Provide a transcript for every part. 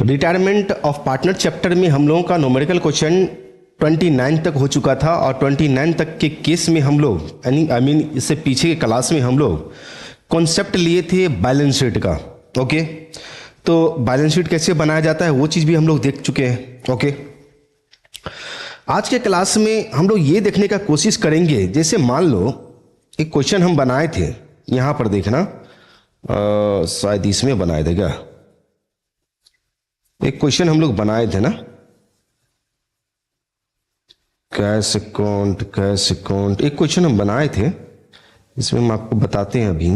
Retirement of partner chapter में हम लोगों का न्यूमेरिकल क्वेश्चन 29 तक हो चुका था और 29 तक के केस में हम लोग इससे पीछे के क्लास में हम लोग कॉन्सेप्ट लिए थे बैलेंस शीट का। ओके, तो बैलेंस शीट कैसे बनाया जाता है वो चीज़ भी हम लोग देख चुके हैं। ओके, आज के क्लास में हम लोग ये देखने का कोशिश करेंगे, जैसे मान लो एक क्वेश्चन हम बनाए थे, यहाँ पर देखना, शायद इसमें बनाए थे क्या, एक क्वेश्चन हम लोग बनाए थे ना, कैश अकाउंट एक क्वेश्चन हम बनाए थे, इसमें हम आपको बताते हैं अभी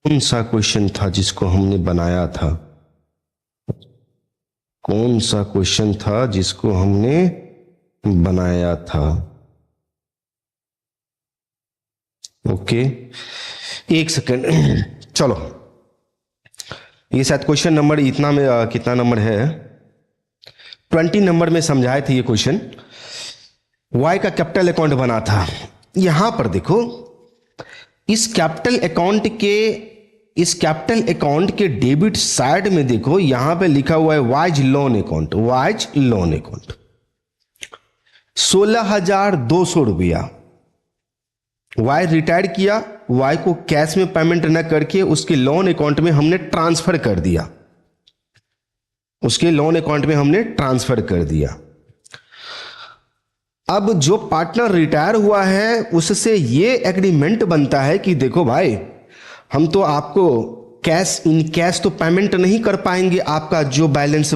कौन सा क्वेश्चन था जिसको हमने बनाया था, कौन सा क्वेश्चन था जिसको हमने बनाया था। ओके, एक सेकंड, चलो, ये शायद क्वेश्चन नंबर इतना में कितना नंबर है, 20 नंबर में समझाए थे ये क्वेश्चन। वाई का कैपिटल अकाउंट बना था। यहां पर देखो, इस कैपिटल अकाउंट के डेबिट साइड में देखो, यहां पे लिखा हुआ है वाइज लोन अकाउंट। 16,200 रुपया वाई रिटायर किया, वाई को कैश में पेमेंट न करके उसके लोन अकाउंट में हमने ट्रांसफर कर दिया, उसके लोन अकाउंट में हमने ट्रांसफर कर दिया। अब जो पार्टनर रिटायर हुआ है उससे ये एग्रीमेंट बनता है कि देखो भाई, हम तो आपको इन कैश तो पेमेंट नहीं कर पाएंगे, आपका जो बैलेंस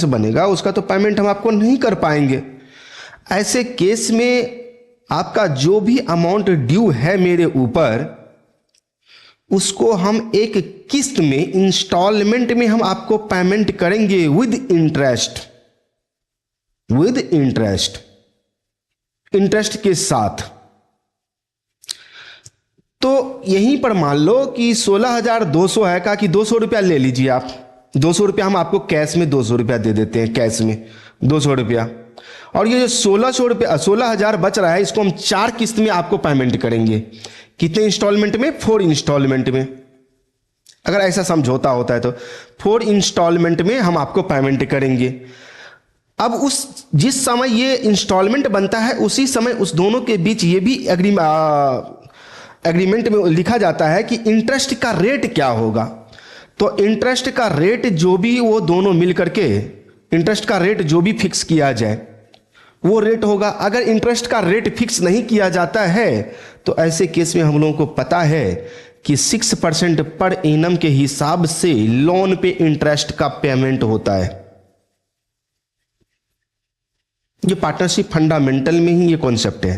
बनेगा उसका तो पेमेंट हम आपको नहीं कर पाएंगे। ऐसे केस में आपका जो भी अमाउंट ड्यू है मेरे ऊपर, उसको हम एक किस्त में, इंस्टॉलमेंट में हम आपको पेमेंट करेंगे विद इंटरेस्ट के साथ। तो यहीं पर मान लो कि 16,200 है, कहा कि 200 रुपया ले लीजिए आप, 200 रुपया हम आपको कैश में 200 रुपया दे देते हैं, कैश में 200 रुपया, और ये जो 16,000 बच रहा है इसको हम 4 किस्त में आपको पेमेंट करेंगे। कितने इंस्टॉलमेंट में? 4 इंस्टॉलमेंट में। अगर ऐसा समझौता होता है तो 4 इंस्टॉलमेंट में हम आपको पेमेंट करेंगे। अब जिस समय ये इंस्टॉलमेंट बनता है उसी समय उस दोनों के बीच ये भी एग्रीमेंट में लिखा जाता है कि इंटरेस्ट का रेट क्या होगा। तो इंटरेस्ट का रेट जो भी वो दोनों मिल करके, इंटरेस्ट का रेट जो भी फिक्स किया जाए वो रेट होगा। अगर इंटरेस्ट का रेट फिक्स नहीं किया जाता है तो ऐसे केस में हम लोगों को पता है कि 6% पर एनम के हिसाब से लोन पे इंटरेस्ट का पेमेंट होता है। ये पार्टनरशिप फंडामेंटल में ही ये कॉन्सेप्ट है।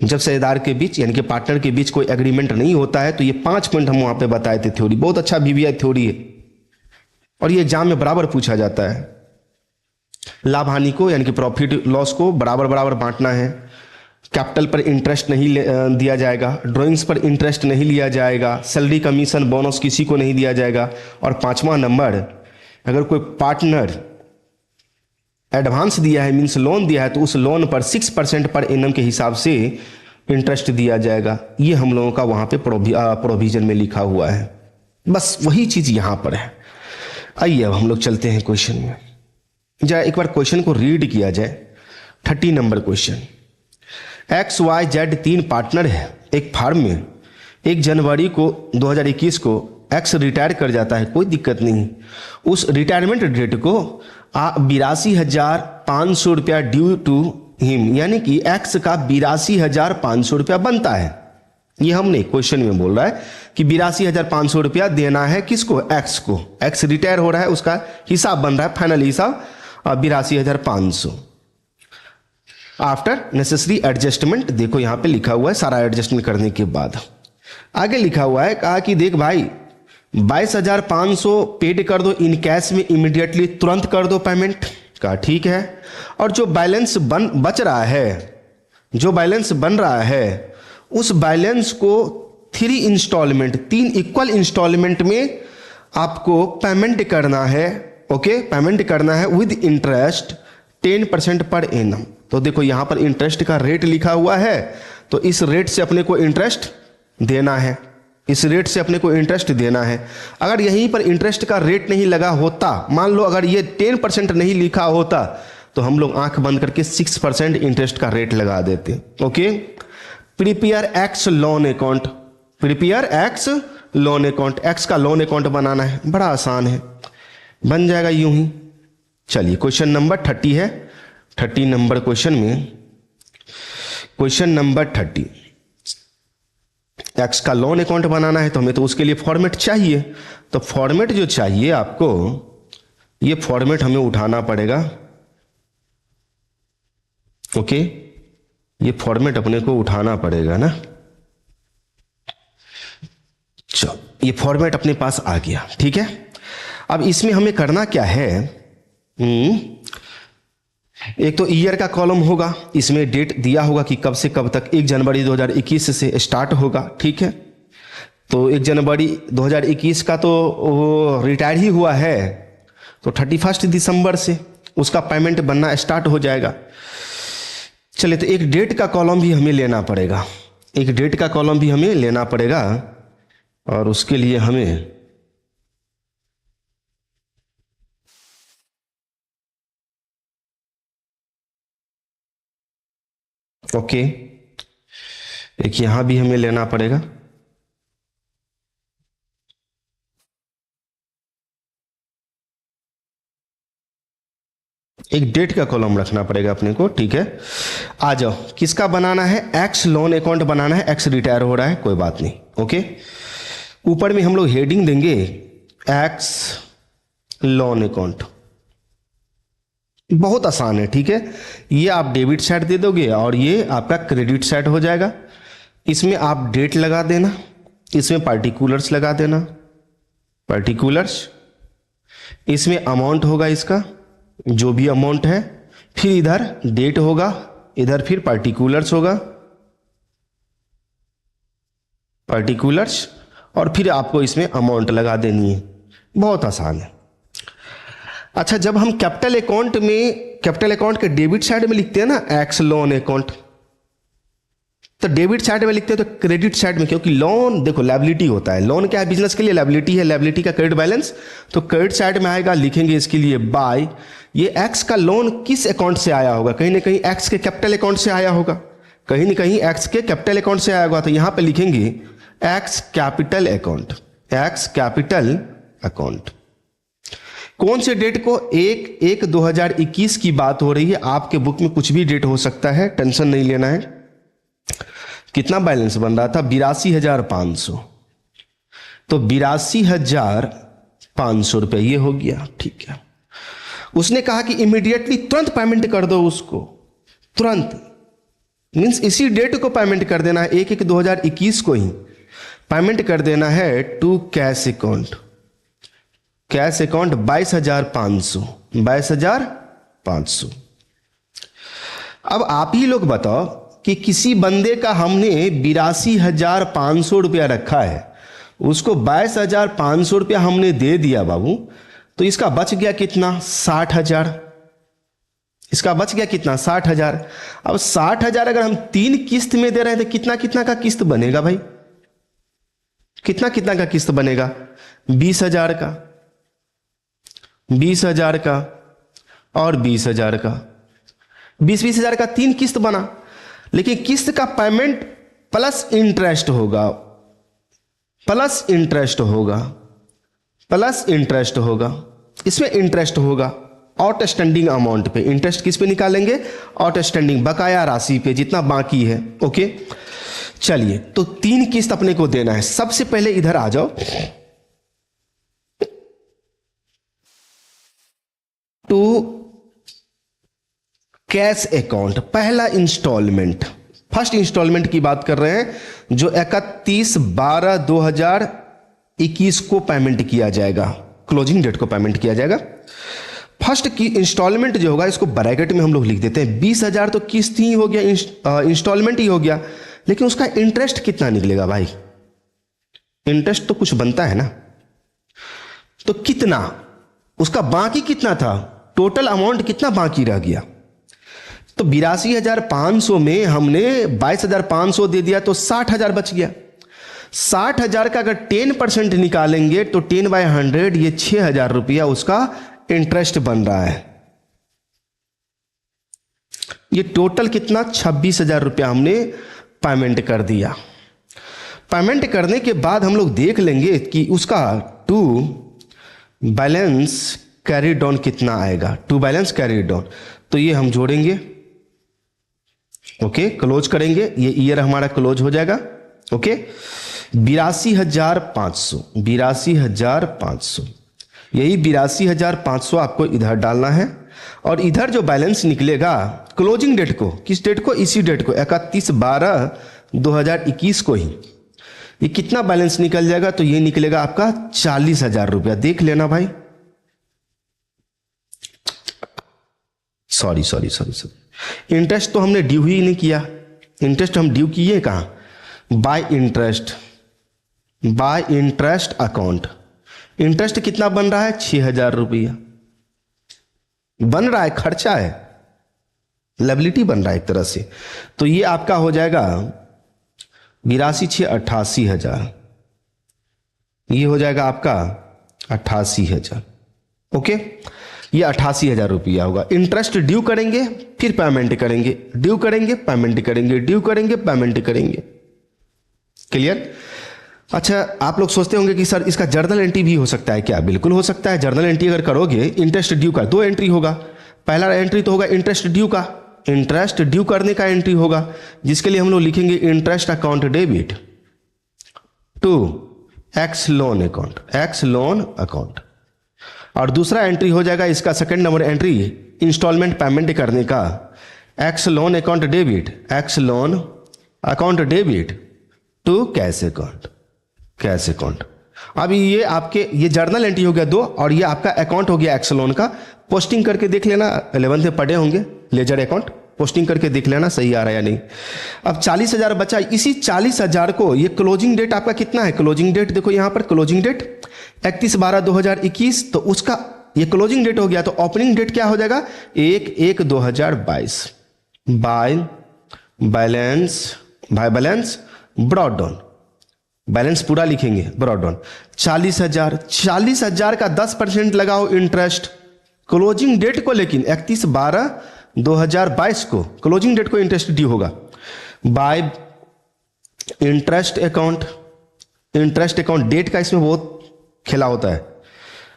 जब साझेदार के बीच यानी कि पार्टनर के बीच कोई एग्रीमेंट नहीं होता है तो ये 5 पॉइंट हम वहां पे बताए थे। थ्योरी बहुत अच्छा VVI थ्योरी है और ये एग्जाम में बराबर पूछा जाता है। लाभ हानि को यानी कि प्रॉफिट लॉस को बराबर बांटना है। कैपिटल पर इंटरेस्ट नहीं दिया जाएगा, ड्राइंग्स पर इंटरेस्ट नहीं लिया जाएगा, सैलरी कमीशन बोनस किसी को नहीं दिया जाएगा। और 5वां नंबर, अगर कोई पार्टनर एडवांस दिया है, मीन्स लोन दिया है, तो उस लोन पर 6% पर एनम के हिसाब से इंटरेस्ट दिया जाएगा। ये हम लोगों का वहां पे प्रोविजन में लिखा हुआ है। बस वही चीज यहां पर है। आइए अब हम लोग चलते हैं क्वेश्चन में। जरा एक बार क्वेश्चन को रीड किया जाए। 30 नंबर क्वेश्चन। XYZ 3 पार्टनर है एक फार्म में। 1 जनवरी को 2021 को X रिटायर कर जाता है, कोई दिक्कत नहीं। उस रिटायरमेंट डेट को 82,500 रुपया ड्यू टू हिम, यानी कि X का 82,500 रुपया बनता है। ये हमने क्वेश्चन में बोल रहा है कि 82,500 रुपया देना है किसको? X को। X रिटायर हो रहा है, उसका हिसाब बन रहा है, फाइनल हिसाब 82,500 आफ्टर नेसेसरी एडजस्टमेंट। देखो यहां पे लिखा हुआ है सारा एडजस्टमेंट करने के बाद। आगे लिखा हुआ है, कहा कि देख भाई 22,500 पेड कर दो इन कैश में, इमीडिएटली तुरंत कर दो पेमेंट। कहा ठीक है। और जो बैलेंस बच रहा है, जो बैलेंस बन रहा है, उस बैलेंस को 3 इक्वल इंस्टॉलमेंट में आपको पेमेंट करना है। ओके, पेमेंट करना है विद इंटरेस्ट 10% पर एनम। तो देखो यहां पर इंटरेस्ट का रेट लिखा हुआ है, तो इस रेट से अपने को इंटरेस्ट देना है, इस रेट से अपने को इंटरेस्ट देना है। अगर यहीं पर इंटरेस्ट का रेट नहीं लगा होता, मान लो अगर ये 10% नहीं लिखा होता, तो हम लोग आंख बंद करके 6% इंटरेस्ट का रेट लगा देते। Okay, prepare x loan account, prepare x loan account, x का लोन अकाउंट बनाना है, बड़ा आसान है, बन जाएगा यूं ही। चलिए क्वेश्चन नंबर 30 है, 30 नंबर क्वेश्चन में, क्वेश्चन नंबर 30, एक्स का लोन अकाउंट बनाना है तो हमें तो उसके लिए फॉर्मेट चाहिए। तो फॉर्मेट जो चाहिए आपको, ये फॉर्मेट हमें उठाना पड़ेगा। ओके, ये फॉर्मेट अपने को उठाना पड़ेगा ना। चलो, ये फॉर्मेट अपने पास आ गया, ठीक है। अब इसमें हमें करना क्या है, एक तो ईयर का कॉलम होगा, इसमें डेट दिया होगा कि कब से कब तक, 1 जनवरी 2021 से स्टार्ट होगा, ठीक है। तो 1 जनवरी 2021 का तो वो रिटायर ही हुआ है, तो 31 दिसंबर से उसका पेमेंट बनना स्टार्ट हो जाएगा। चलिए, तो एक डेट का कॉलम भी हमें लेना पड़ेगा, एक डेट का कॉलम भी हमें लेना पड़ेगा, और उसके लिए हमें ओके, एक यहां भी हमें लेना पड़ेगा। एक डेट का कॉलम रखना पड़ेगा अपने को, ठीक है। आ जाओ, किसका बनाना है, एक्स लोन अकाउंट बनाना है, एक्स रिटायर हो रहा है, कोई बात नहीं। ओके, ऊपर में हम लोग हेडिंग देंगे एक्स लोन अकाउंट, बहुत आसान है, ठीक है। ये आप डेबिट साइड दे दोगे और ये आपका क्रेडिट साइड हो जाएगा। इसमें आप डेट लगा देना, इसमें पार्टिकुलर्स लगा देना, पार्टिकुलर्स, इसमें अमाउंट होगा इसका, जो भी अमाउंट है, फिर इधर डेट होगा, इधर फिर पार्टिकुलर्स होगा, पार्टिकुलर्स, और फिर आपको इसमें अमाउंट लगा देनी है, बहुत आसान है। अच्छा, जब हम कैपिटल अकाउंट में, कैपिटल अकाउंट के डेबिट साइड में लिखते हैं ना एक्स लोन अकाउंट, तो डेबिट साइड में लिखते हैं, तो क्रेडिट साइड में, क्योंकि लोन देखो लायबिलिटी होता है, लोन क्या है, बिजनेस के लिए लायबिलिटी है, लायबिलिटी का क्रेडिट बैलेंस, तो क्रेडिट साइड में आएगा, लिखेंगे इसके लिए बाय। ये एक्स का लोन किस अकाउंट से आया होगा, कहीं ना कहीं एक्स के कैपिटल अकाउंट से आया होगा, कहीं ना कहीं एक्स के कैपिटल अकाउंट से आया होगा, तो यहां पर लिखेंगे x capital account, x capital account. कौन से डेट को, 1/1/2021 की बात हो रही है, आपके बुक में कुछ भी डेट हो सकता है, टेंशन नहीं लेना है। कितना बैलेंस बन रहा था, 82,500, तो 82,500 रुपये ये हो गया, ठीक है। उसने कहा कि इमीडिएटली तुरंत पेमेंट कर दो उसको, तुरंत मीन्स इसी डेट को पेमेंट कर देना है, 1/1/2021 को ही पेमेंट कर देना है to cash account, cash account 22,500, 22,500। अब आप ही लोग बताओ कि किसी बंदे का हमने 82,500 रुपया रखा है, उसको 22,500 रुपया हमने दे दिया बाबू, तो इसका बच गया कितना, 60,000, इसका बच गया कितना, 60,000। अब 60,000 अगर हम 3 किस्त में दे रहे हैं तो कितना कितना का किस्त बनेगा भाई, कितना कितना का किस्त बनेगा, 20,000 का, 20,000 का और 20,000 का, 20,000 का 3 किस्त बना। लेकिन किस्त का पेमेंट प्लस इंटरेस्ट होगा, प्लस इंटरेस्ट होगा, प्लस इंटरेस्ट होगा, इसमें इंटरेस्ट होगा आउटस्टैंडिंग अमाउंट पे। इंटरेस्ट किस पे निकालेंगे, आउटस्टैंडिंग बकाया राशि पे, जितना बाकी है। ओके, चलिए, तो 3 किस्त अपने को देना है। सबसे पहले इधर आ जाओ, टू कैश अकाउंट, पहला इंस्टॉलमेंट, फर्स्ट इंस्टॉलमेंट की बात कर रहे हैं, जो 31/12/2021 को पेमेंट किया जाएगा, क्लोजिंग डेट को पेमेंट किया जाएगा। फर्स्ट की इंस्टॉलमेंट जो होगा, इसको ब्रैकेट में हम लोग लिख देते हैं, 20,000 तो किस्त ही हो गया, इंस्टॉलमेंट ही हो गया, लेकिन उसका इंटरेस्ट कितना निकलेगा भाई, इंटरेस्ट तो कुछ बनता है ना, तो कितना, उसका बाकी कितना था, टोटल अमाउंट कितना बाकी रह गया। तो 82,500 में हमने 22,500 दे दिया, तो 60,000 बच गया। 60,000 का अगर 10% निकालेंगे तो 10/100 ये 6,000 रुपया उसका इंटरेस्ट बन रहा है। ये टोटल कितना 26,000 रुपया हमने पेमेंट कर दिया। पेमेंट करने के बाद हम लोग देख लेंगे कि उसका टू बैलेंस कैरीड ऑन कितना आएगा। टू बैलेंस कैरीड ऑन तो ये हम जोड़ेंगे, ओके, क्लोज करेंगे, ये ईयर हमारा क्लोज हो जाएगा। ओके, 82,500, 82,500, यही 82,500 आपको इधर डालना है और इधर जो बैलेंस निकलेगा क्लोजिंग डेट को, किस डेट को, इसी डेट को 31/12/2021 को ही ये कितना बैलेंस निकल जाएगा, तो ये निकलेगा आपका 40,000 रुपया। देख लेना भाई, सॉरी, इंटरेस्ट तो हमने ड्यू ही नहीं किया। इंटरेस्ट हम ड्यू किए कहाँ, बाय इंटरेस्ट अकाउंट। इंटरेस्ट कितना बन रहा है, 6,000 रुपया बन रहा है, खर्चा है, लायबिलिटी बन रहा है एक तरह से। तो ये आपका हो जाएगा 82,600 88,000, ये हो जाएगा आपका 88,000। ओके, ये 88,000 रुपया होगा। इंटरेस्ट ड्यू करेंगे फिर पेमेंट करेंगे, ड्यू करेंगे पेमेंट करेंगे, ड्यू करेंगे पेमेंट करेंगे। क्लियर? अच्छा, आप लोग सोचते होंगे कि सर इसका जर्नल एंट्री भी हो सकता है क्या? बिल्कुल हो सकता है। जर्नल एंट्री अगर करोगे इंटरेस्ट ड्यू का 2 एंट्री होगा। पहला एंट्री तो होगा इंटरेस्ट ड्यू का, इंटरेस्ट ड्यू करने का एंट्री होगा, जिसके लिए हम लोग लिखेंगे interest account debit to X loan account. और दूसरा एंट्री हो जाएगा इसका second number entry installment payment करने का, X loan account debit to cash account. अभी ये आपके ये जर्नल एंट्री हो गया 2 और ये आपका अकाउंट हो गया एक्स लोन का। पोस्टिंग करके देख लेना, 11th में पढ़े होंगे लेजर अकाउंट, पोस्टिंग करके देख लेना सही आ रहा है या नहीं। अब 40,000 बचा, इसी 40,000 को ये क्लोजिंग डेट आपका कितना है, क्लोजिंग डेट देखो यहाँ पर, क्लोजिंग डेट 31/12/2021, तो उसका ये क्लोजिंग डेट हो गया, तो ओपनिंग डेट क्या हो जाएगा 1/1/2022 by balance brought down, balance पूरा लिखेंगे ब्रॉट डाउन। 40,000 का 10% लगाओ इंटरेस्ट क्लोजिंग डेट को, लेकिन 31/12/2022 को क्लोजिंग डेट को इंटरेस्ट ड्यू होगा बाय इंटरेस्ट अकाउंट डेट का इसमें बहुत खेला होता है।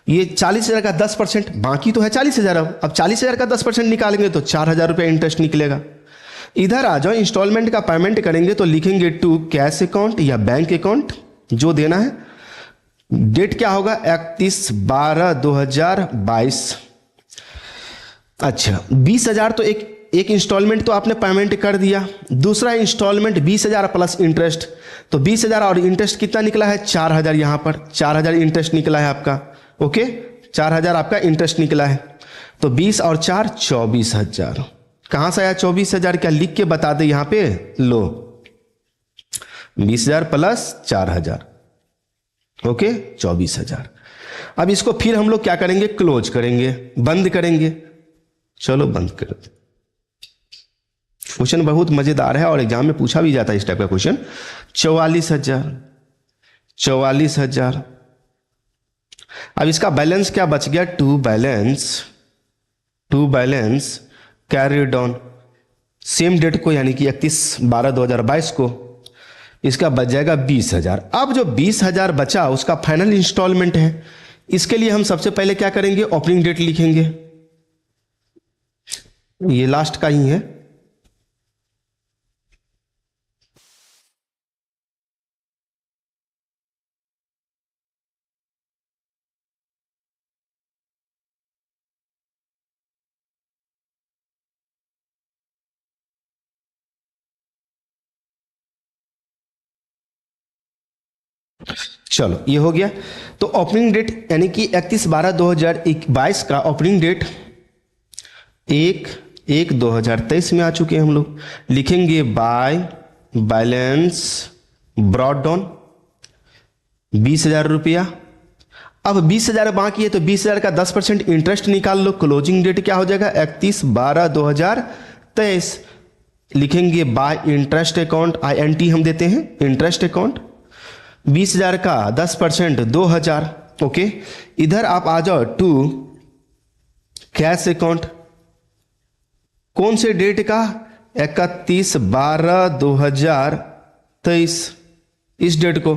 ये 40,000 का 10%, बाकी तो है 40,000। अब 40,000 का 10% निकालेंगे तो 4,000 रुपये इंटरेस्ट निकलेगा। इधर आ जाओ, इंस्टॉलमेंट का पेमेंट करेंगे तो लिखेंगे टू कैश अकाउंट या बैंक अकाउंट जो देना है। डेट क्या होगा 31/12/2022। अच्छा, 20,000 तो एक इंस्टॉलमेंट तो आपने पेमेंट कर दिया, दूसरा इंस्टॉलमेंट 20,000 प्लस इंटरेस्ट, तो 20,000 और इंटरेस्ट कितना निकला है 4,000। यहाँ पर 4,000 इंटरेस्ट निकला है आपका। ओके, 4,000 आपका इंटरेस्ट निकला है, तो 20 और 4 24,000। कहाँ से आया 24,000, क्या लिख के बता दे यहाँ पे, लो 20,000 प्लस 4,000, ओके 24,000। अब इसको फिर हम लोग क्या करेंगे, क्लोज करेंगे, बंद करेंगे। चलो बंद कर। क्वेश्चन बहुत मजेदार है और एग्जाम में पूछा भी जाता है इस टाइप का क्वेश्चन। 44,000। अब इसका बैलेंस क्या बच गया, to balance carried on same date को, यानी कि 31/12/2022 को। इसका बच जाएगा 20,000। अब जो 20,000 बचा उसका फाइनल इंस्टॉलमेंट है। इसके लिए हम सबसे पहले क्या करेंगे, ओपनिंग डेट लिखेंगे, ये लास्ट का ही है। चलो ये हो गया। तो ओपनिंग डेट यानी कि 31/12/2022 का ओपनिंग डेट 1/1/2023 में आ चुके हैं हम लोग। लिखेंगे बाय बैलेंस ब्रॉट डाउन 20,000 रुपया। अब 20,000 बाकी है तो 20,000 का 10% इंटरेस्ट निकाल लो। क्लोजिंग डेट क्या हो जाएगा 31/12/2023। लिखेंगे बाय इंटरेस्ट अकाउंट, INT हम देते हैं इंटरेस्ट अकाउंट, 20,000 का 10% 2,000। ओके, इधर आप आ जाओ टू कैश अकाउंट। कौन से डेट का? 31/12/2023, इस डेट को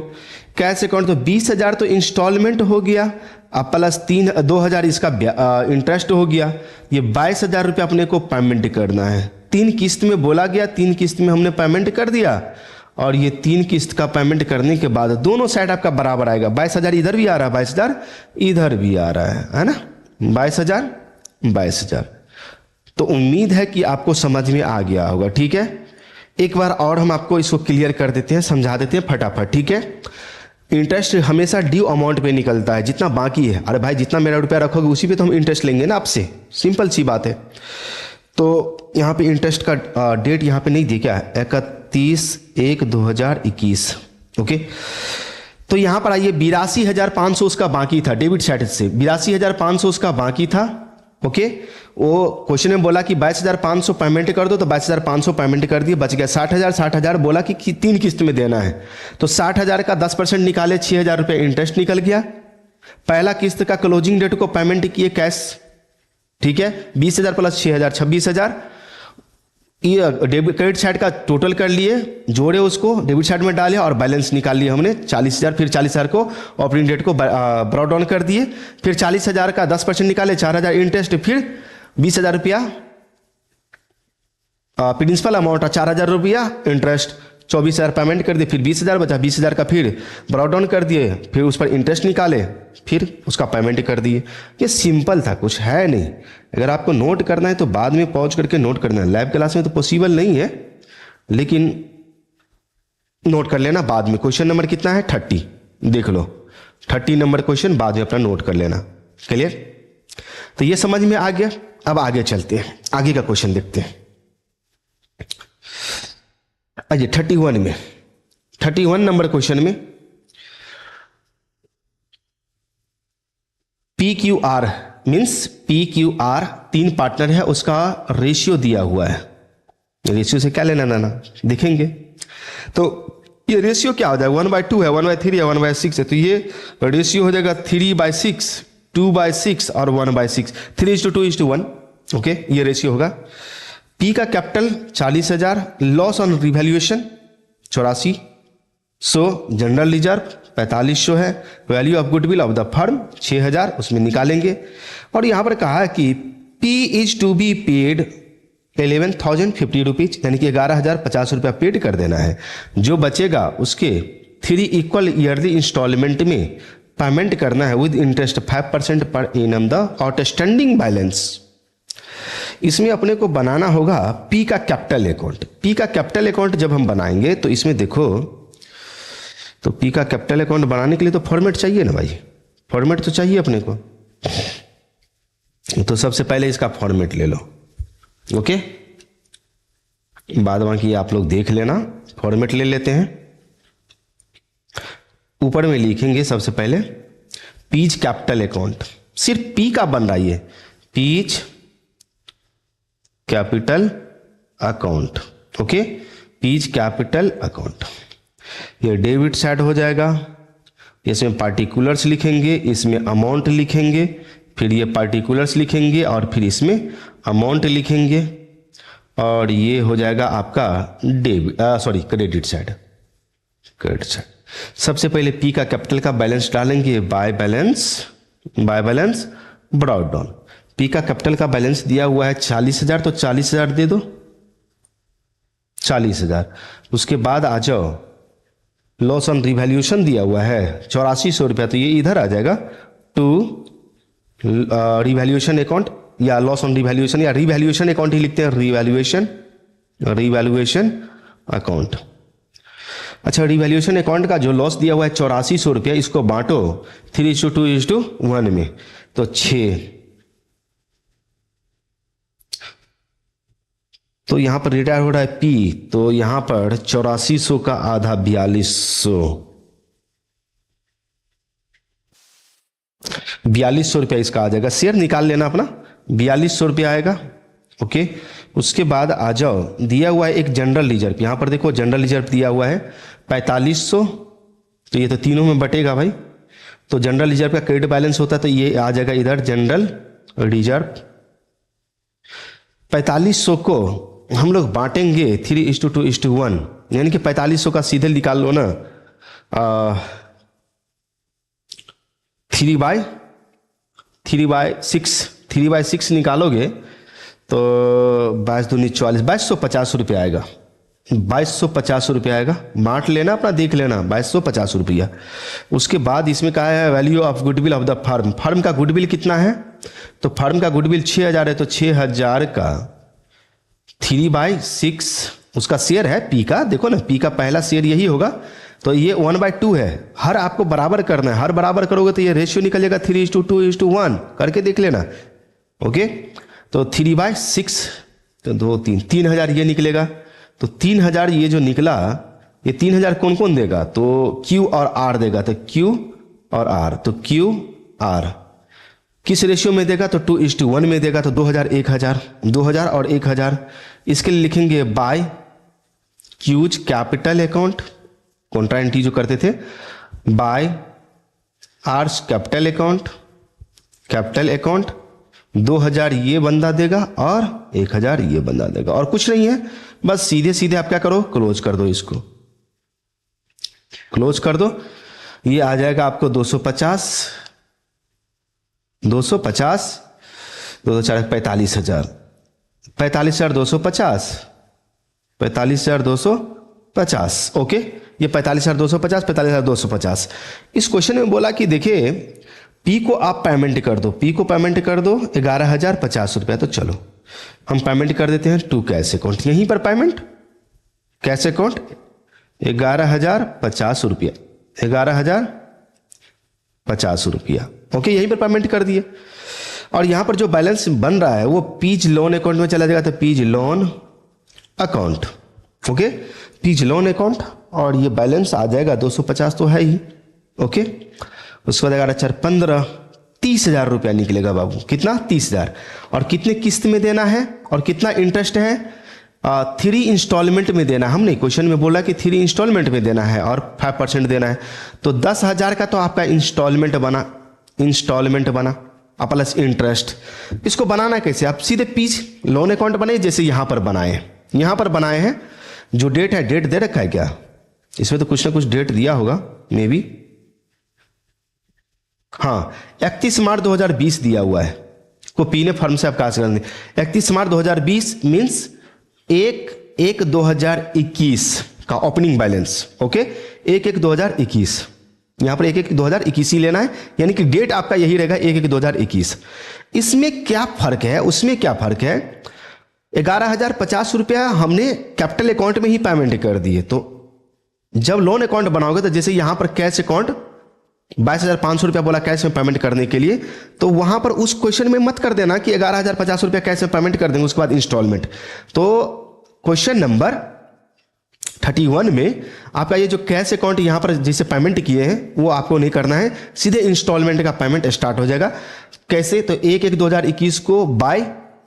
कैश अकाउंट। तो 20,000 तो इंस्टॉलमेंट हो गया, अब प्लस 2,000 इसका इंटरेस्ट हो गया। ये 22,000 रुपये अपने को पेमेंट करना है। 3 किस्त में बोला गया, 3 किस्त में हमने पेमेंट कर दिया, और ये 3 किस्त का पेमेंट करने के बाद दोनों साइड आपका बराबर आएगा। 22,000 इधर भी आ रहा है, 22,000 इधर भी आ रहा है ना, 22,000 22,000। तो उम्मीद है कि आपको समझ में आ गया होगा। ठीक है, एक बार और हम आपको इसको क्लियर कर देते हैं, समझा देते हैं फटाफट। ठीक है, इंटरेस्ट हमेशा ड्यू अमाउंट पे निकलता है, जितना बाकी है। अरे भाई, जितना मेरा रुपया रखोगे उसी पे तो हम इंटरेस्ट लेंगे ना आपसे, सिंपल सी बात है। तो यहाँ पे इंटरेस्ट का डेट यहाँ पे नहीं दिया क्या है, 31/1/2021। ओके, तो यहाँ पर आइए, 82,500 उसका बाकी था डेबिट साइड से, 82,500 उसका बाकी था। ओके, वो क्वेश्चन में बोला कि 22,500 पेमेंट कर दो, तो 22,500 पेमेंट कर दिए, बच गया 60,000 बोला कि 3 किस्त में देना है, तो 60,000 का 10% निकाले, 6,000 रुपये इंटरेस्ट निकल गया। पहला किस्त का क्लोजिंग डेट को पेमेंट किए कैश। ठीक है, 20,000 प्लस 6,000 26,000। ये डेबिट क्रेडिट साइड का टोटल कर लिए, जोड़े उसको डेबिट साइड में डाले और बैलेंस निकाल लिए हमने 40,000। फिर 40,000 को ऑपरेटिंग डेट को ब्रॉट डाउन कर दिए। फिर 40,000 का 10% निकाले, 4,000 इंटरेस्ट, फिर 20,000 रुपया प्रिंसिपल अमाउंट, 4,000 रुपया इंटरेस्ट, 24,000 पेमेंट कर दिए। फिर 20,000 बचा, 20,000 का फिर ब्रॉट डाउन कर दिए, फिर उस पर इंटरेस्ट निकाले, फिर उसका पेमेंट कर दिए। ये सिंपल था, कुछ है नहीं। अगर आपको नोट करना है तो बाद में पॉज करके नोट करना है, लैब क्लास में तो पॉसिबल नहीं है, लेकिन नोट कर लेना बाद में। क्वेश्चन नंबर कितना है? 30, देख लो 30 नंबर क्वेश्चन बाद में अपना नोट कर लेना। क्लियर? तो ये समझ में आ गया। अब आगे चलते हैं, आगे का क्वेश्चन देखते हैं। आइए 31 में, 31 नंबर क्वेश्चन में PQR मीन्स PQR 3 पार्टनर है, उसका रेशियो दिया हुआ है। रेशियो से क्या लेना ना देखेंगे। तो ये रेशियो क्या हो जाएगा? 1/2 है, 1/3 है, 1/6 है। तो ये रेशियो हो जाएगा 3/6, 2/6 और 1/6, 3:2:1। ओके, ये रेशियो होगा। पी का capital 40,000, loss on revaluation 8400, general reserve 4500 है, value of goodwill of the firm 6,000, उसमें निकालेंगे। और यहां पर कहा है कि P is to be paid 11,050 rupees, यानी कि 11,050 रुपया पेड कर देना है। जो बचेगा उसके 3 इक्वल ईयरली इंस्टॉलमेंट में पेमेंट करना है with interest 5% per annum the outstanding balance. इसमें अपने को बनाना होगा पी का कैपिटल अकाउंट। पी का कैपिटल अकाउंट जब हम बनाएंगे तो इसमें देखो, तो पी का कैपिटल अकाउंट बनाने के लिए तो फॉर्मेट चाहिए ना भाई, फॉर्मेट तो चाहिए अपने को। तो सबसे पहले इसका फॉर्मेट ले लो। ओके, बाद बाकी आप लोग देख लेना, फॉर्मेट ले लेते हैं। ऊपर में लिखेंगे सबसे पहले पीज कैपिटल अकाउंट, सिर्फ पी का बन रहा है, P's capital account. Okay, P's capital account, ये डेबिट साइड हो जाएगा। इसमें पार्टिकुलर्स लिखेंगे, इसमें अमाउंट लिखेंगे, फिर ये पार्टिकुलर्स लिखेंगे और फिर इसमें अमाउंट लिखेंगे, और ये हो जाएगा आपका क्रेडिट साइड। क्रेडिट साइड सबसे पहले पी का कैपिटल का बैलेंस डालेंगे, by balance brought down. P का कैपिटल का बैलेंस दिया हुआ है 40,000, तो 40,000 दे दो, 40,000। उसके बाद आ जाओ, लॉस ऑन रिवैल्यूएशन दिया हुआ है 8400 रुपया, तो ये इधर आ जाएगा टू रिवैल्यूएशन अकाउंट, या लॉस ऑन रिवैल्यूएशन, या रिवैल्यूएशन अकाउंट ही लिखते हैं, रिवैल्यूएशन अकाउंट। अच्छा, रिवैल्यूएशन अकाउंट का जो लॉस दिया हुआ है 8400 रुपया, इसको बांटो 3:2:1 में, तो 6। तो यहां पर रिटायर हो रहा है पी, तो यहां पर 8400 का आधा 4200 रुपया इसका आ जाएगा। शेयर निकाल लेना अपना, 4200 रुपया आएगा। ओके, उसके बाद आ जाओ, दिया हुआ है एक जनरल रिजर्व, यहां पर देखो जनरल रिजर्व दिया हुआ है 4500, तो ये तो तीनों में बटेगा भाई। तो जनरल रिजर्व का क्रेडिट बैलेंस होता है तो ये आ जाएगा इधर जनरल रिजर्व। 4500 को हम लोग बांटेंगे 3:2:1, यानी कि 4500 का सीधे निकाल लो ना 3/6 निकालोगे तो 22×2 = 2250 रुपये आएगा। 2250 रुपया आएगा। बांट लेना अपना, देख लेना 2250 रुपया। उसके बाद इसमें कहा है value of goodwill of the firm. Firm का गुडविल कितना है? तो फर्म का गुडविल 6000 है, तो 6000 का 3/6 उसका शेयर है पी का। देखो ना पी का पहला शेयर यही होगा, तो ये 1/2 है। हर आपको बराबर करना है, हर बराबर करोगे तो ये रेशियो निकल जाएगा 3:2:1 करके देख लेना। ओके, तो 3/6 तो 2 3 3000 ये निकलेगा। तो 3000 ये जो निकला, ये 3000 कौन कौन देगा? तो क्यू और आर देगा। तो क्यू और आर, तो क्यू आर किस रेशियो में देगा? तो 2:1 में देगा। तो 2000 1000, 2000 और 1000। इसके लिए लिखेंगे by Q's capital account, contra entry जो करते थे, by R's capital account, capital account 2000 ये बंदा देगा और 1000 ये बंदा देगा, और कुछ नहीं है। बस सीधे सीधे आप क्या करो, क्लोज कर दो, इसको क्लोज कर दो। ये आ जाएगा आपको 250, 250, 2 4 45,000, 45,250, 45,250। ओके, ये 45,250, 45,250। इस क्वेश्चन में बोला कि देखिए पी को आप पेमेंट कर दो, पी को पेमेंट कर दो 11,050 रुपया। तो चलो हम पेमेंट कर देते हैं टू कैश अकाउंट। यहीं पर पेमेंट कैश अकाउंट 11,050 रुपया, 11,050 रुपया। ओके, यहीं पर पेमेंट कर दिए। और यहां पर जो बैलेंस बन रहा है वो पीज लोन अकाउंट में चला जाएगा। तो P's loan account, okay, P's loan account, और ये बैलेंस आ जाएगा 250 तो है ही। ओके, उसके बाद 11 4 15, 30,000 रुपया निकलेगा बाबू। कितना? 30,000। और कितने किस्त में देना है और कितना इंटरेस्ट है? 3 इंस्टॉलमेंट में देना। हमने क्वेश्चन में बोला कि 3 इंस्टॉलमेंट में देना है और 5% देना है। तो 10,000 का तो आपका इंस्टॉलमेंट बना, इंस्टॉलमेंट बना प्लस इंटरेस्ट। इसको बनाना कैसे? आप सीधे पीज लोन अकाउंट बनाए, जैसे यहां पर बनाए, यहां पर बनाए हैं। जो डेट है, डेट दे रखा है क्या इसमें? तो कुछ ना कुछ डेट दिया होगा मे बी। हाँ, 31 मार्च 2020 दिया हुआ है। को पी ने फर्म से आप काश कर दें 31 मार्च 2020 मीन्स 1/1/2021 का ओपनिंग बैलेंस। ओके, 1/1/2021, यहां पर 1/1/2021 ही लेना है, यानी कि डेट आपका यही रहेगा 1/1/2021। इसमें क्या फर्क है? उसमें क्या फर्क है? 11,050 रुपया हमने कैपिटल अकाउंट में ही पेमेंट कर दिए। तो जब लोन अकाउंट बनाओगे तो जैसे यहां पर कैश अकाउंट 22,500 रुपया बोला कैश में पेमेंट करने के लिए, तो वहां पर उस क्वेश्चन में मत कर देना कि 11,050 रुपया कैश में पेमेंट कर देंगे उसके बाद इंस्टॉलमेंट। तो क्वेश्चन नंबर 31 में आपका ये जो कैश अकाउंट यहां पर जिसे पेमेंट किए हैं वो आपको नहीं करना है, सीधे इंस्टॉलमेंट का पेमेंट स्टार्ट हो जाएगा। कैसे? तो 1/1/2021 को by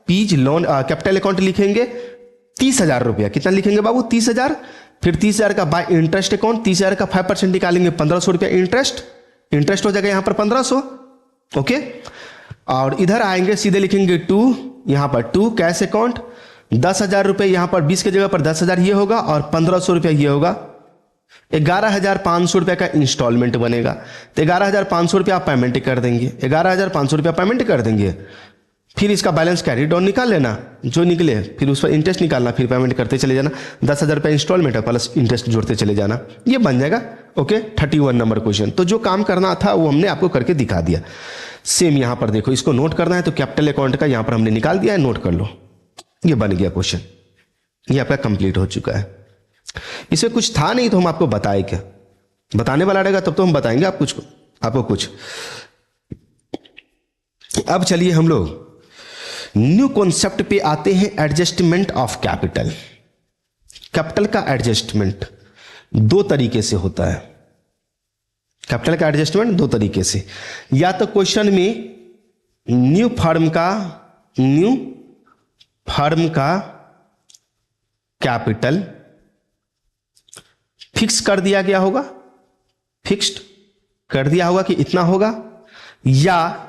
P's loan capital account लिखेंगे 30,000 रुपया। कितना लिखेंगे बाबू? 30,000। फिर 30,000 का बाय इंटरेस्ट अकाउंट, 30,000 का 5% निकालेंगे 1,500 रुपया इंटरेस्ट, इंटरेस्ट हो जाएगा यहां पर 1,500। ओके, और इधर आएंगे सीधे लिखेंगे 2, यहां पर 2 कैश अकाउंट, 10,000 रुपए यहां पर 20 की जगह पर 10,000 ये होगा और 1,500 रुपया ये होगा। 11,500 रुपया का इंस्टॉलमेंट बनेगा। तो 11,500 रुपया आप पेमेंट कर देंगे, 11,500 रुपया पेमेंट कर देंगे। फिर इसका बैलेंस कैरी डाउन निकाल लेना, जो निकले फिर उस पर इंटरेस्ट निकालना, फिर पेमेंट करते चले जाना। 10,000 रुपया इंस्टॉलमेंट है प्लस इंटरेस्ट जोड़ते चले जाना, ये बन जाएगा। Okay, 31 number question. तो जो काम करना था वो हमने आपको करके दिखा दिया। सेम यहां पर देखो, इसको नोट करना है तो कैपिटल अकाउंट का यहां पर हमने निकाल दिया है, नोट कर लो। ये बन गया क्वेश्चन, ये आपका कंप्लीट हो चुका है। इसमें कुछ था नहीं तो हम आपको बताए क्या? बताने वाला रहेगा तब तो हम बताएंगे आपको कुछ। अब चलिए हम लोग न्यू कॉन्सेप्ट पे आते हैं, एडजस्टमेंट ऑफ कैपिटल। कैपिटल का एडजस्टमेंट 2 तरीके से होता है। कैपिटल का एडजस्टमेंट 2 तरीके से, या तो क्वेश्चन में न्यू फर्म का कैपिटल फिक्स कर दिया गया होगा, फिक्स्ड कर दिया होगा कि इतना होगा, या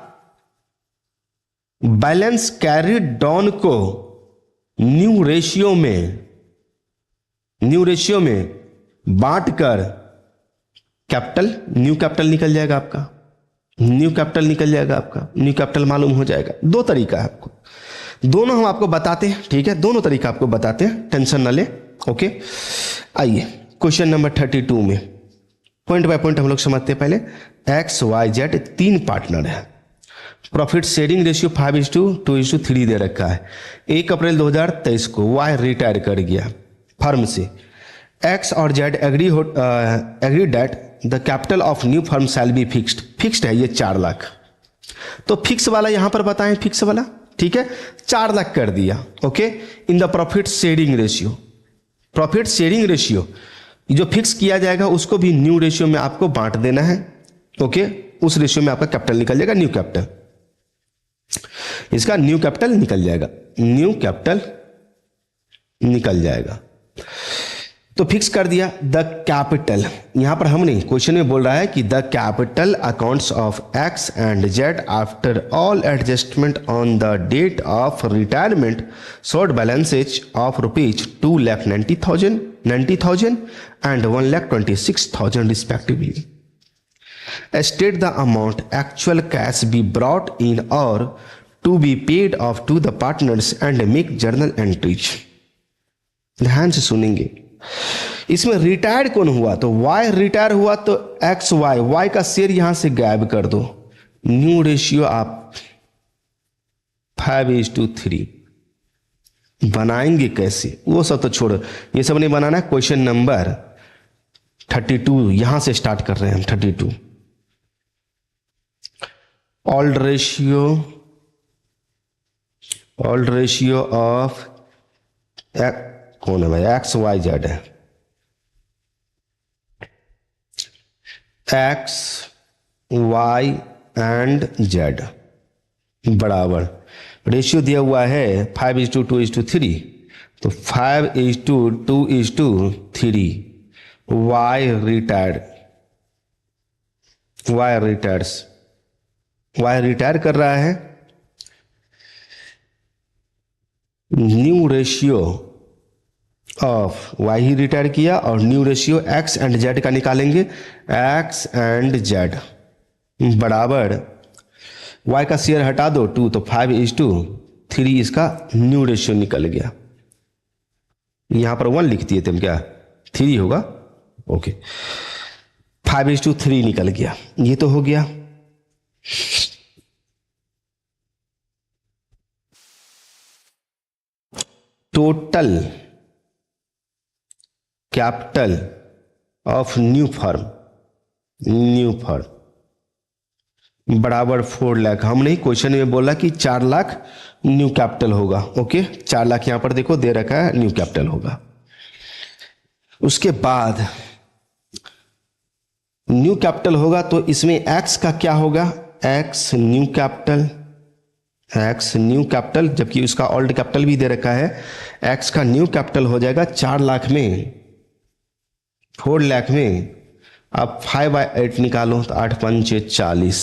बैलेंस कैरी डाउन को न्यू रेशियो में बांटकर कैपिटल, न्यू कैपिटल निकल जाएगा आपका, न्यू कैपिटल मालूम हो जाएगा। दो तरीका है आपको, दोनों हम आपको बताते हैं, ठीक है, दोनों तरीका आपको बताते हैं, टेंशन ना ले। ओके, आइए क्वेश्चन नंबर 32 में पॉइंट बाय पॉइंट हम लोग समझते हैं। पहले एक्स वाई जेड तीन पार्टनर है, प्रॉफिट शेयरिंग रेशियो 5:2:3 दे रखा है। 1 अप्रैल 2023 को वाई रिटायर कर गया फर्म से। एक्स और Z agree that the capital of new firm shall be fixed है ये 4 लाख। तो फिक्स वाला यहां पर बताएं, फिक्स वाला, ठीक है, 4 लाख कर दिया। Okay, in the profit sharing ratio जो फिक्स किया जाएगा उसको भी न्यू रेशियो में आपको बांट देना है। ओके, उस रेशियो में आपका कैपिटल निकल जाएगा, न्यू कैपिटल, इसका न्यू कैपिटल निकल जाएगा। तो फिक्स कर दिया द कैपिटल, यहां पर हम नहीं, क्वेश्चन में बोल रहा है कि the capital accounts of X and Z after all adjustment on the date of retirement showed balances of ₹2,90,000 and 1,26,000 respectively. State the amount actual cash be brought in or to be paid off to the partners and make journal entries. ध्यान से सुनेंगे, इसमें retire कौन हुआ, तो Y retire हुआ तो x Y का शेयर यहां से गायब कर दो। न्यू रेशियो आप 5:3 बनाएंगे कैसे, वो सब तो छोड़ो, ये सब नहीं बनाना है। क्वेश्चन नंबर 32 यहां से स्टार्ट कर रहे हैं हम। 32 ओल्ड रेशियो ऑफ कौन है भाई, एक्स वाई जेड है, एक्स वाई एंड जेड बराबर रेशियो दिया हुआ है 5:2:3, तो 5:2:3 वाई रिटायर कर रहा है। New ratio of why he retire किया और new ratio x and Z का निकालेंगे। एक्स एंड जेड बराबर वाई का शेयर हटा दो 2, तो 5:3 इसका न्यू रेशियो निकल गया। यहां पर 1 लिख दिए थे हम, क्या 3 होगा। ओके, 5:3 निकल गया, ये तो हो गया। Total capital of new firm बराबर 4 लाख। हम नहीं, क्वेश्चन में बोला कि 4 लाख न्यू कैपिटल होगा। ओके, 4 लाख यहां पर देखो दे रखा है, न्यू कैपिटल होगा। उसके बाद न्यू कैपिटल होगा तो इसमें एक्स का क्या होगा, एक्स न्यू कैपिटल, जबकि उसका ओल्ड कैपिटल भी दे रखा है। एक्स का न्यू कैपिटल हो जाएगा 4 लाख में, 4 लाख में आप 5/8 निकालो तो 8×5 = 40,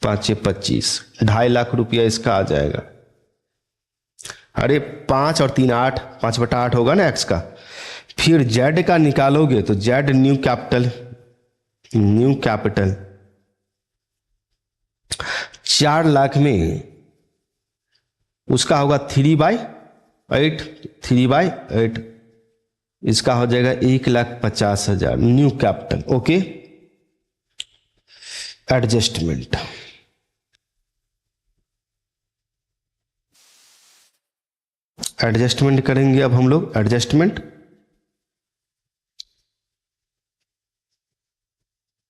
5×6 = 25, 2.5 लाख रुपया इसका आ जाएगा। अरे 5 और 3 8, 5/8 होगा ना एक्स का। फिर जेड का निकालोगे तो जेड न्यू कैपिटल 4 लाख में उसका होगा 3/8, इसका हो जाएगा 1,50,000 न्यू कैपिटल। ओके, एडजस्टमेंट करेंगे अब हम लोग। एडजस्टमेंट,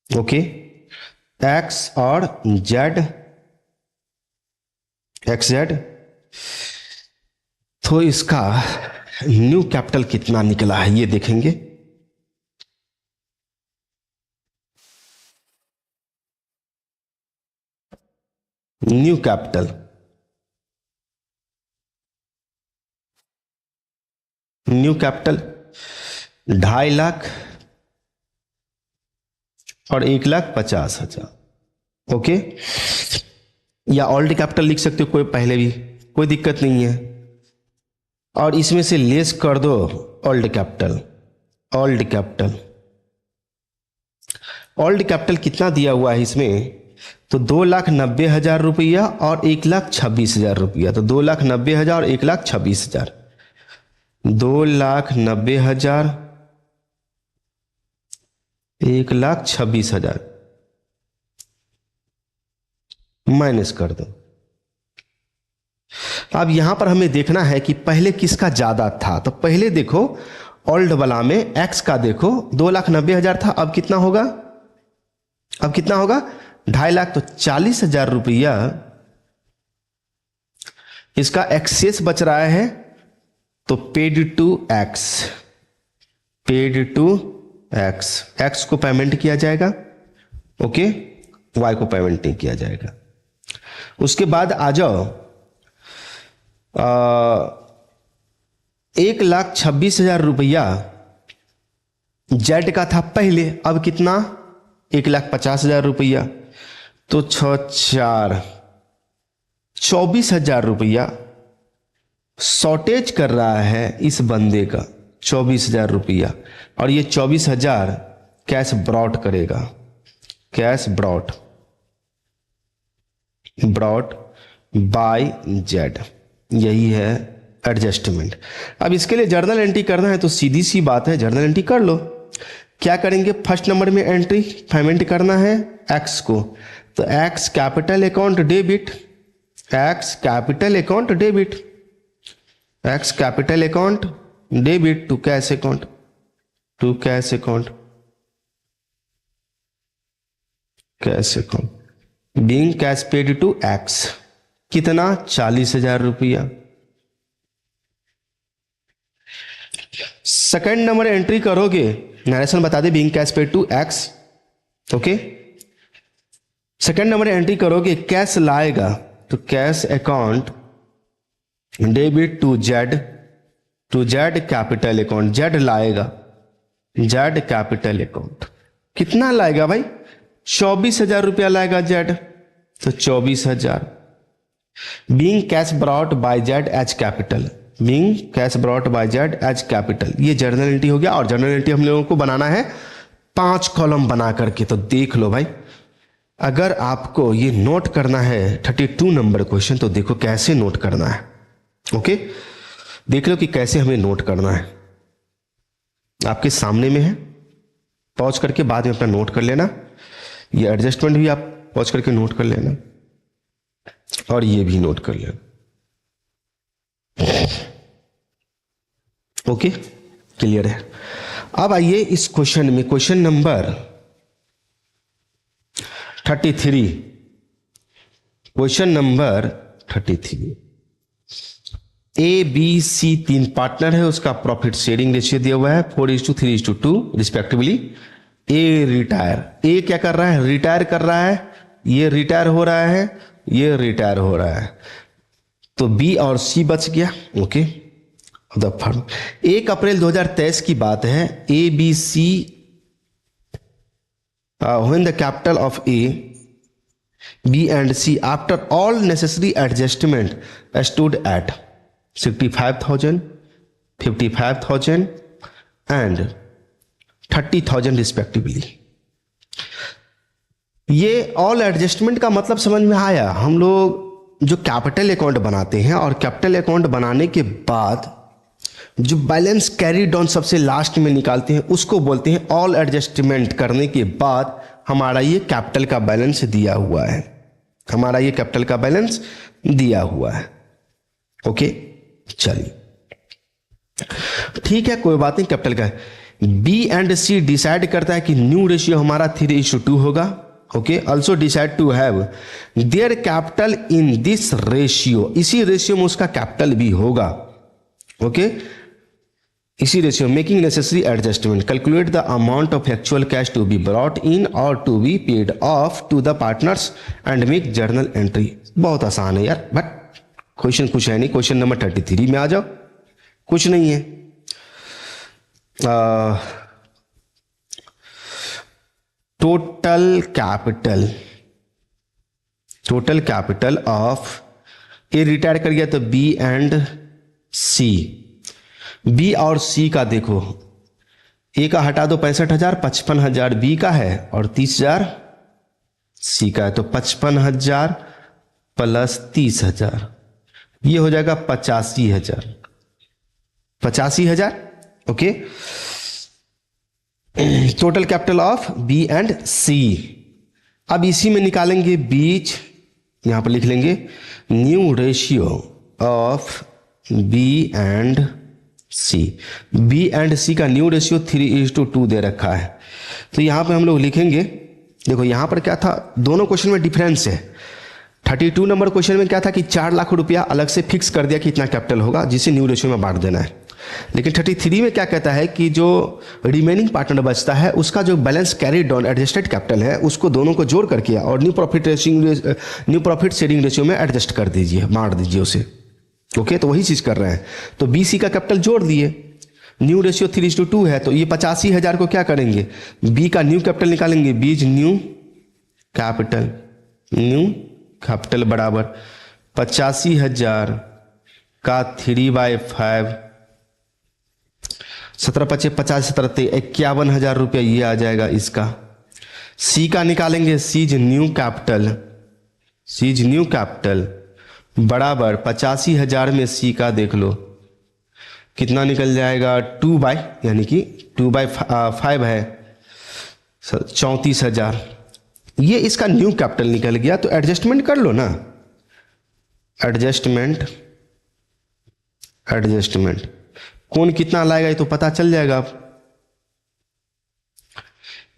ओके, एक्स और जेड, एक्स जेड, तो इसका न्यू कैपिटल कितना निकला है ये देखेंगे। न्यू कैपिटल 2.5 लाख और 1,50,000। ओके, या ऑल्ड कैपिटल लिख सकते हो कोई पहले भी, कोई दिक्कत नहीं है। और इसमें से लेस कर दो old capital. Old capital, old capital कितना दिया हुआ है इसमें, तो 2,90,000 रुपया और 1,26,000 रुपया। तो 2,90,000 और 1,26,000, 2,90,000 1,26,000 माइनस कर दो। अब यहां पर हमें देखना है कि पहले किसका ज्यादा था। तो पहले देखो ओल्ड वाला में एक्स का देखो 2,90,000 था, अब कितना होगा, अब कितना होगा 2.5 लाख। तो 40,000 रुपया इसका एक्सेस बच रहा है। तो paid to X, paid to X, X को पेमेंट किया जाएगा, ओके, वाई को पेमेंट नहीं किया जाएगा। उसके बाद आ जाओ 1,26,000 रुपया जेड का था पहले, अब कितना 1,50,000 रुपया। तो 6,4 24,000 रुपया शॉर्टेज कर रहा है इस बंदे का, 24,000 रुपया। और ये 24,000 कैश ब्रॉट करेगा, cash brought, brought by Z, यही है एडजस्टमेंट। अब इसके लिए जर्नल एंट्री करना है तो सीधी सी बात है, जर्नल एंट्री कर लो। क्या करेंगे, फर्स्ट नंबर में एंट्री पेमेंट करना है एक्स को। तो X capital account debit, X capital account debit, X capital account debit to cash account, to cash account, cash account being cash paid to X. कितना 40,000 रुपया। सेकंड नंबर एंट्री करोगे, narration बता दे being cash paid to X, okay. Second number entry करोगे cash लाएगा, तो cash account debit to Z, to Z capital account, Z लाएगा, Z capital account. कितना लाएगा भाई, 24,000 रुपया लाएगा जेड, तो 24,000 being cash brought by Z as capital, being cash brought by Z as capital. ये जर्नल एंट्री हो गया। और जर्नल एंट्री हम लोगों को बनाना है 5 कॉलम बना करके। तो देख लो भाई, अगर आपको ये नोट करना है 32 नंबर क्वेश्चन, तो देखो कैसे नोट करना है, ओके। देख लो कि कैसे हमें नोट करना है, आपके सामने में है। पॉज करके बाद में अपना नोट कर लेना। ये एडजस्टमेंट भी आप पॉज करके नोट कर लेना, और ये भी नोट कर लेना, ओके, क्लियर है। अब आइए इस क्वेश्चन में, question number 33, question number 33। A B C 3 partner है, उसका प्रॉफिट शेयरिंग रेशियो दिया हुआ है 4:3:2 रिस्पेक्टिवली। ए रिटायर, ए क्या कर रहा है, रिटायर कर रहा है, ये रिटायर हो रहा है, ये रिटायर हो रहा है। तो बी और सी बच गया, ओके। द फर्म 1 अप्रैल 2023 की बात है। A B C when the capital of A, B and C after all necessary adjustment stood at 65,000, 55,000 and 30,000 respectively। ये ऑल एडजस्टमेंट का मतलब समझ में आया। हम लोग जो कैपिटल अकाउंट बनाते हैं और कैपिटल अकाउंट बनाने के बाद जो बैलेंस कैरी डाउन सबसे लास्ट में निकालते हैं उसको बोलते हैं ऑल एडजस्टमेंट करने के बाद हमारा ये कैपिटल का बैलेंस दिया हुआ है, हमारा ये कैपिटल का बैलेंस दिया हुआ है, ओके। चलिए ठीक है, कोई बात नहीं, कैपिटल का है। बी एंड सी डिसाइड करता है कि न्यू रेशियो हमारा 3:2 होगा, okay. Also decide to have their capital in this ratio, इसी रेशियो में उसका कैपिटल भी होगा, ओके। इसी ratio making necessary adjustment, calculate the amount of actual cash to be brought in और to be paid off to the partners and make journal entry. बहुत आसान है यार, बट क्वेश्चन कुछ है नहीं। क्वेश्चन नंबर 33 में आ जाओ, कुछ नहीं है। Total capital of, A retire कर गया तो बी एंड सी। बी और सी का देखो, ए का हटा दो 65,000, 55,000 बी का है और 30,000 सी का है, तो 55,000 प्लस 30,000 ये हो जाएगा 85,000। 85,000 okay. Total capital of B and C. अब इसी में निकालेंगे बीच, यहां पर लिख लेंगे new ratio of B and C. B and C का न्यू रेशियो 3:2 दे रखा है, तो यहां पे हम लोग लिखेंगे, देखो यहां पर क्या था, दोनों क्वेश्चन में डिफरेंस है। 32 नंबर क्वेश्चन में क्या था कि 4 लाख रुपया अलग से फिक्स कर दिया कि इतना कैपिटल होगा जिसे न्यू रेशियो में बांट देना है। लेकिन 33 में क्या कहता है कि जो रिमेनिंग पार्टनर बचता है उसका जो balance carry down adjusted capital है उसको दोनों को जोड़ करके और न्यू प्रॉफिट शेयरिंग रेशियो में एडजस्ट कर दीजिए, बांट दीजिए उसे। ओके, तो वही चीज कर रहे हैं। तो बी सी का कैपिटल जोड़ दिए, न्यू रेशियो 3:2 है, तो ये 85,000 को क्या करेंगे, बी का न्यू कैपिटल निकालेंगे, बीज न्यू कैपिटल बराबर 85,000 का 3/5, 17×5 = 50, 17 = 51,000 रुपया ये आ जाएगा इसका। सी का निकालेंगे, सीज न्यू कैपिटल बराबर 85,000 में सी का देख लो कितना निकल जाएगा, 2 यानी कि 2/5 है 34,000। ये इसका न्यू कैपिटल निकल गया, तो एडजस्टमेंट कर लो ना, एडजस्टमेंट कौन कितना लाएगा ये तो पता चल जाएगा।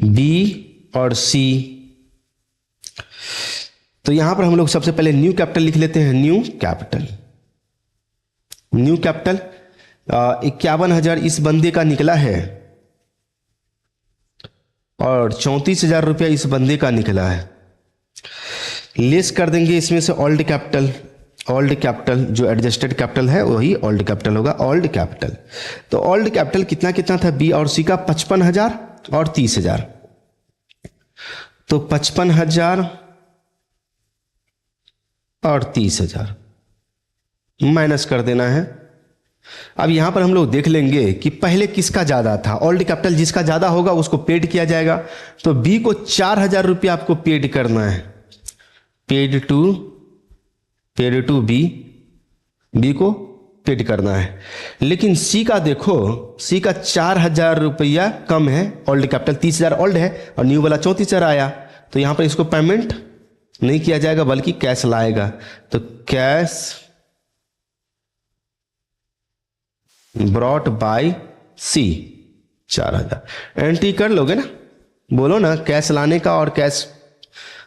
बी और सी, तो यहां पर हम लोग सबसे पहले न्यू कैपिटल लिख लेते हैं। न्यू कैपिटल 51,000 इस बंदे का निकला है और 34,000 रुपया इस बंदे का निकला है। लेस कर देंगे इसमें से ओल्ड कैपिटल जो एडजस्टेड कैपिटल है वही ओल्ड कैपिटल होगा, ओल्ड कैपिटल। तो ओल्ड कैपिटल कितना कितना था, बी और सी का 55,000 और 30,000, तो 55,000 और 30,000 माइनस कर देना है। अब यहां पर हम लोग देख लेंगे कि पहले किसका ज्यादा था, ओल्ड कैपिटल जिसका ज्यादा होगा उसको पेड किया जाएगा। तो बी को 4,000 रुपया आपको पेड करना है, पेड टू बी को पेड करना है। लेकिन सी का देखो, सी का 4,000 रुपया कम है, ओल्ड कैपिटल 30,000 ओल्ड है और न्यू वाला 34,000 आया, तो यहां पर इसको पेमेंट नहीं किया जाएगा बल्कि कैश लाएगा। तो cash brought by C 4,000 entry कर लोगे ना, बोलो ना, कैश लाने का और कैश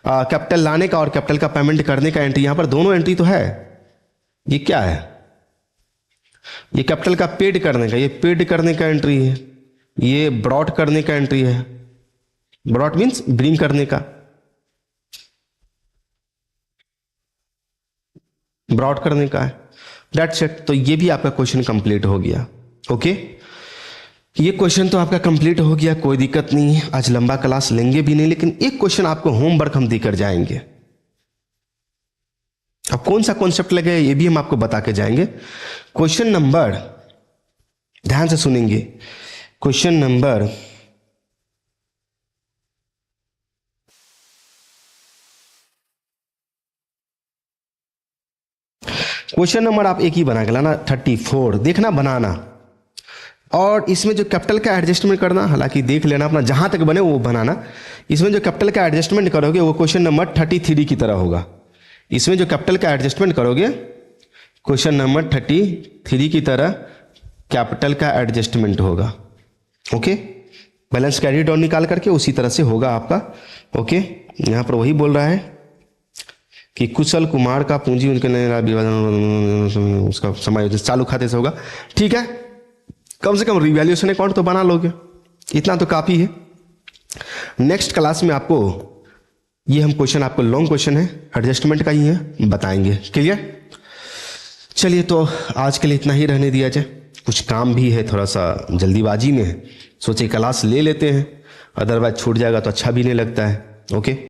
कैपिटल लाने का और कैपिटल का पेमेंट करने का एंट्री। यहां पर दोनों एंट्री तो है। ये क्या है, ये कैपिटल का पेड करने का, ये पेड करने का एंट्री है, ये ब्रॉट करने का एंट्री है। ब्रॉट मीन्स ब्रिंग करने का, ब्रॉट करने का है, दैट्स इट। तो ये भी आपका क्वेश्चन कंप्लीट हो गया। ओके, ये क्वेश्चन तो आपका कंप्लीट हो गया, कोई दिक्कत नहीं है। आज लंबा क्लास लेंगे भी नहीं, लेकिन एक क्वेश्चन आपको होमवर्क हम देकर जाएंगे। अब कौन सा कॉन्सेप्ट लगे ये भी हम आपको बता के जाएंगे। क्वेश्चन नंबर, ध्यान से सुनेंगे, क्वेश्चन नंबर आप एक ही बना के लाना, 34 देखना बनाना, और इसमें जो कैपिटल का एडजस्टमेंट करना, हालांकि देख लेना अपना जहां तक बने वो बनाना। इसमें जो कैपिटल का एडजस्टमेंट करोगे वो क्वेश्चन नंबर 33 की तरह होगा। इसमें जो कैपिटल का एडजस्टमेंट करोगे क्वेश्चन नंबर 33 की तरह कैपिटल का एडजस्टमेंट होगा। ओके, बैलेंस कैरी डाउन निकाल करके उसी तरह से होगा आपका। ओके, यहां पर वही बोल रहा है कि कुशल कुमार का पूंजी उनके उसका समायोजन चालू खाते से होगा। ठीक है, कम से कम रिवैल्यूएशन अकाउंट तो बना लोगे, इतना तो काफी है। नेक्स्ट क्लास में आपको ये हम क्वेश्चन, आपको लॉन्ग क्वेश्चन है, एडजस्टमेंट का ही है, बताएंगे। क्लियर? चलिए, तो आज के लिए इतना ही रहने दिया जाए, कुछ काम भी है, थोड़ा सा जल्दीबाजी में है, सोचे क्लास ले लेते हैं। अदरवाइज छूट जाएगा तो अच्छा भी नहीं लगता है। ओके।